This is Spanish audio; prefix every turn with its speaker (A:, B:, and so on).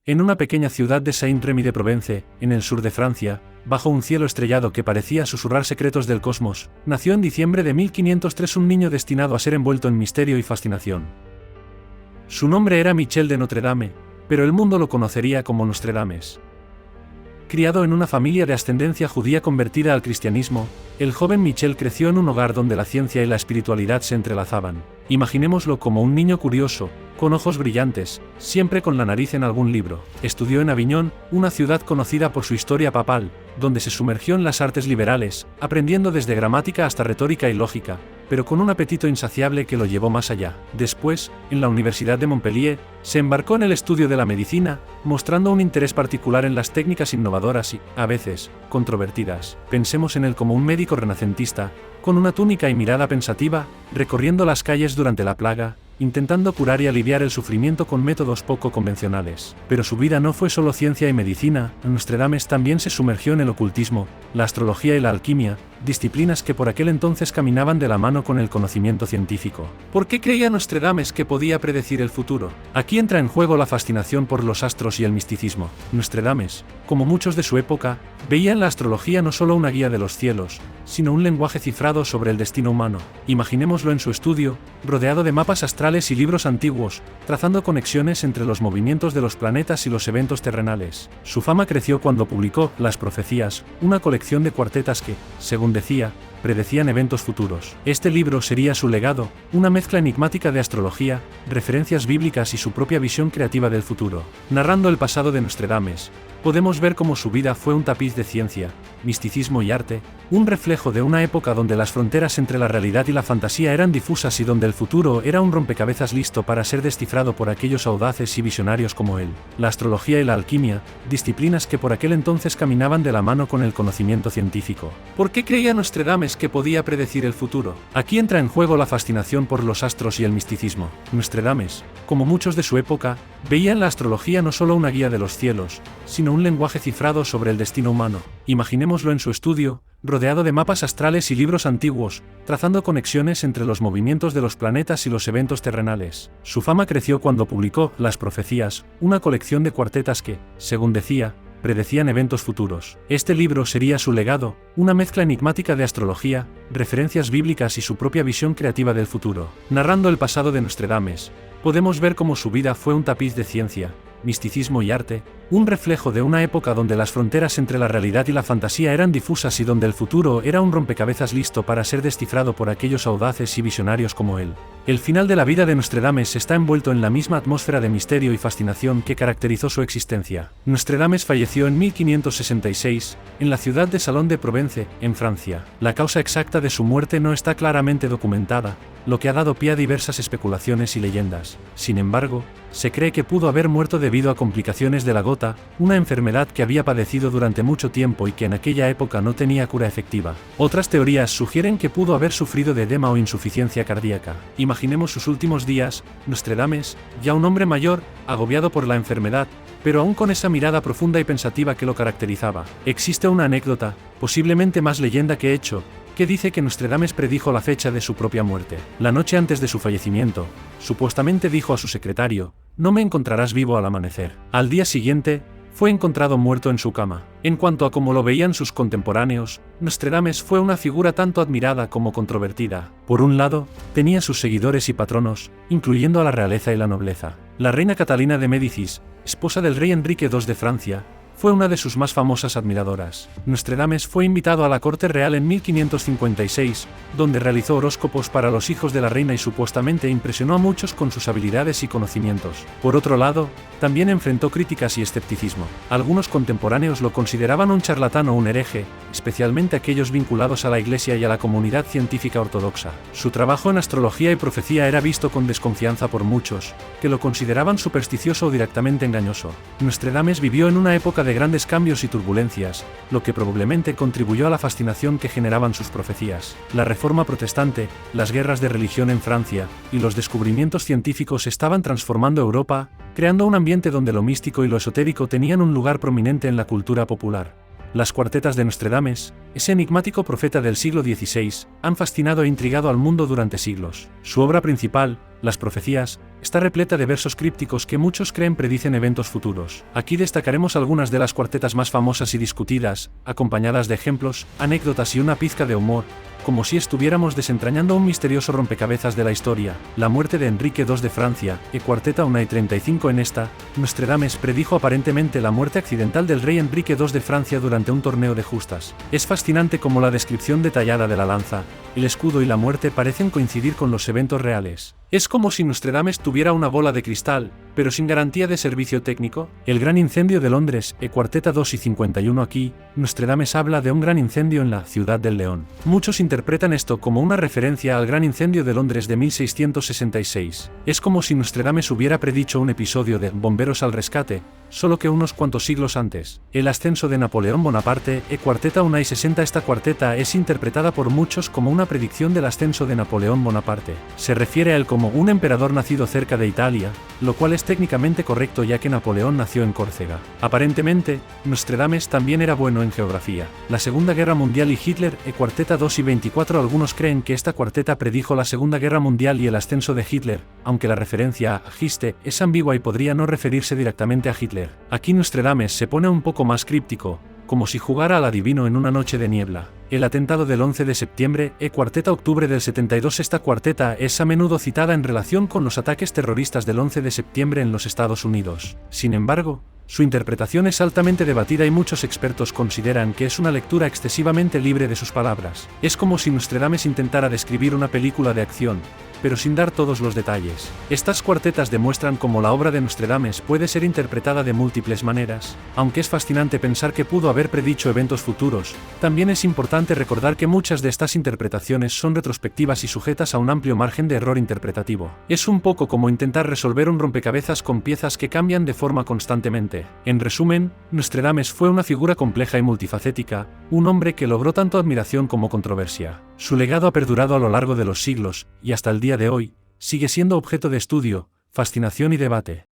A: En una pequeña ciudad de Saint-Rémy-de-Provence, en el sur de Francia, bajo un cielo estrellado que parecía susurrar secretos del cosmos, nació en diciembre de 1503 un niño destinado a ser envuelto en misterio y fascinación. Su nombre era Michel de Notre Dame, pero el mundo lo conocería como Nostradames. Criado en una familia de ascendencia judía convertida al cristianismo, el joven Michel creció en un hogar donde la ciencia y la espiritualidad se entrelazaban. Imaginémoslo como un niño curioso, con ojos brillantes, siempre con la nariz en algún libro. Estudió en Aviñón, una ciudad conocida por su historia papal, donde se sumergió en las artes liberales, aprendiendo desde gramática hasta retórica y lógica, pero con un apetito insaciable que lo llevó más allá. Después, en la Universidad de Montpellier, se embarcó en el estudio de la medicina, mostrando un interés particular en las técnicas innovadoras y, a veces, controvertidas. Pensemos en él como un médico renacentista, con una túnica y mirada pensativa, recorriendo las calles durante la plaga, intentando curar y aliviar el sufrimiento con métodos poco convencionales. Pero su vida no fue solo ciencia y medicina. Nostradames también se sumergió en el ocultismo, la astrología y la alquimia, disciplinas que por aquel entonces caminaban de la mano con el conocimiento científico. ¿Por qué creía Nostradames que podía predecir el futuro? Aquí entra en juego la fascinación por los astros y el misticismo. Nostradames, como muchos de su época, veía en la astrología no solo una guía de los cielos, sino un lenguaje cifrado sobre el destino humano. Imaginémoslo en su estudio, rodeado de mapas astrales y libros antiguos, trazando conexiones entre los movimientos de los planetas y los eventos terrenales. Su fama creció cuando publicó Las Profecías, una colección de cuartetas que, según decía, predecían eventos futuros. Este libro sería su legado, una mezcla enigmática de astrología, referencias bíblicas y su propia visión creativa del futuro. Narrando el pasado de Nostradames, podemos ver cómo su vida fue un tapiz de ciencia, misticismo y arte, un reflejo de una época donde las fronteras entre la realidad y la fantasía eran difusas y donde el futuro era un rompecabezas listo para ser descifrado por aquellos audaces y visionarios como él. La astrología y la alquimia, disciplinas que por aquel entonces caminaban de la mano con el conocimiento científico. ¿Por qué creía Nostradames que podía predecir el futuro? Aquí entra en juego la fascinación por los astros y el misticismo. Nostradames, como muchos de su época, veía en la astrología no solo una guía de los cielos, sino un lenguaje cifrado sobre el destino humano. Imaginémoslo en su estudio, rodeado de mapas astrales y libros antiguos, trazando conexiones entre los movimientos de los planetas y los eventos terrenales. Su fama creció cuando publicó Las Profecías, una colección de cuartetas que, según decía, predecían eventos futuros. Este libro sería su legado, una mezcla enigmática de astrología, referencias bíblicas y su propia visión creativa del futuro. Narrando el pasado de Nostradames, podemos ver cómo su vida fue un tapiz de ciencia, misticismo y arte, un reflejo de una época donde las fronteras entre la realidad y la fantasía eran difusas y donde el futuro era un rompecabezas listo para ser descifrado por aquellos audaces y visionarios como él. El final de la vida de Nostradames está envuelto en la misma atmósfera de misterio y fascinación que caracterizó su existencia. Nostradames falleció en 1566, en la ciudad de Salon de Provence, en Francia. La causa exacta de su muerte no está claramente documentada, lo que ha dado pie a diversas especulaciones y leyendas. Sin embargo, se cree que pudo haber muerto debido a complicaciones de la gota, una enfermedad que había padecido durante mucho tiempo y que en aquella época no tenía cura efectiva. Otras teorías sugieren que pudo haber sufrido de edema o insuficiencia cardíaca. Imaginemos sus últimos días. Nostradames, ya un hombre mayor, agobiado por la enfermedad, pero aún con esa mirada profunda y pensativa que lo caracterizaba. Existe una anécdota, posiblemente más leyenda que hecho, que dice que Nostradames predijo la fecha de su propia muerte. La noche antes de su fallecimiento, supuestamente dijo a su secretario: «No me encontrarás vivo al amanecer». Al día siguiente, fue encontrado muerto en su cama. En cuanto a cómo lo veían sus contemporáneos, Nostradames fue una figura tanto admirada como controvertida. Por un lado, tenía sus seguidores y patronos, incluyendo a la realeza y la nobleza. La reina Catalina de Médicis, esposa del rey Enrique II de Francia, fue una de sus más famosas admiradoras. Nostradames fue invitado a la corte real en 1556, donde realizó horóscopos para los hijos de la reina y supuestamente impresionó a muchos con sus habilidades y conocimientos. Por otro lado, también enfrentó críticas y escepticismo. Algunos contemporáneos lo consideraban un charlatán o un hereje, especialmente aquellos vinculados a la Iglesia y a la comunidad científica ortodoxa. Su trabajo en astrología y profecía era visto con desconfianza por muchos, que lo consideraban supersticioso o directamente engañoso. Nostradames vivió en una época de grandes cambios y turbulencias, lo que probablemente contribuyó a la fascinación que generaban sus profecías. La Reforma protestante, las guerras de religión en Francia, y los descubrimientos científicos estaban transformando Europa, creando un ambiente donde lo místico y lo esotérico tenían un lugar prominente en la cultura popular. Las cuartetas de Nostradames, ese enigmático profeta del siglo XVI, han fascinado e intrigado al mundo durante siglos. Su obra principal, Las profecías, está repleta de versos crípticos que muchos creen predicen eventos futuros. Aquí destacaremos algunas de las cuartetas más famosas y discutidas, acompañadas de ejemplos, anécdotas y una pizca de humor, como si estuviéramos desentrañando un misterioso rompecabezas de la historia. La muerte de Enrique II de Francia, cuarteta 1 y 35. En esta, Nostradamus predijo aparentemente la muerte accidental del rey Enrique II de Francia durante un torneo de justas. Es fascinante cómo la descripción detallada de la lanza, el escudo y la muerte parecen coincidir con los eventos reales. Es como si Nostradamus tuviera una bola de cristal, pero sin garantía de servicio técnico. El gran incendio de Londres, cuarteta 2 y 51. Aquí, Nostradamus habla de un gran incendio en la Ciudad del León. Muchos interpretan esto como una referencia al gran incendio de Londres de 1666. Es como si Nostradamus hubiera predicho un episodio de Bomberos al Rescate, solo que unos cuantos siglos antes. El ascenso de Napoleón Bonaparte, cuarteta 1 y 60. Esta cuarteta es interpretada por muchos como una predicción del ascenso de Napoleón Bonaparte. Se refiere a él como un emperador nacido cerca de Italia, lo cual es técnicamente correcto ya que Napoleón nació en Córcega. Aparentemente, Nostradamus también era bueno en geografía. La Segunda Guerra Mundial y Hitler, cuarteta 2 y 24. Algunos creen que esta cuarteta predijo la Segunda Guerra Mundial y el ascenso de Hitler, aunque la referencia a Histe es ambigua y podría no referirse directamente a Hitler. Aquí Nostradamus se pone un poco más críptico, como si jugara al adivino en una noche de niebla. El atentado del 11 de septiembre, cuarteta octubre del 72. Esta cuarteta es a menudo citada en relación con los ataques terroristas del 11 de septiembre en los Estados Unidos. Sin embargo, su interpretación es altamente debatida y muchos expertos consideran que es una lectura excesivamente libre de sus palabras. Es como si Nostradamus intentara describir una película de acción, pero sin dar todos los detalles. Estas cuartetas demuestran cómo la obra de Nostradamus puede ser interpretada de múltiples maneras. Aunque es fascinante pensar que pudo haber predicho eventos futuros, también es importante recordar que muchas de estas interpretaciones son retrospectivas y sujetas a un amplio margen de error interpretativo. Es un poco como intentar resolver un rompecabezas con piezas que cambian de forma constantemente. En resumen, Nostradamus fue una figura compleja y multifacética, un hombre que logró tanto admiración como controversia. Su legado ha perdurado a lo largo de los siglos, y hasta el día de hoy, sigue siendo objeto de estudio, fascinación y debate.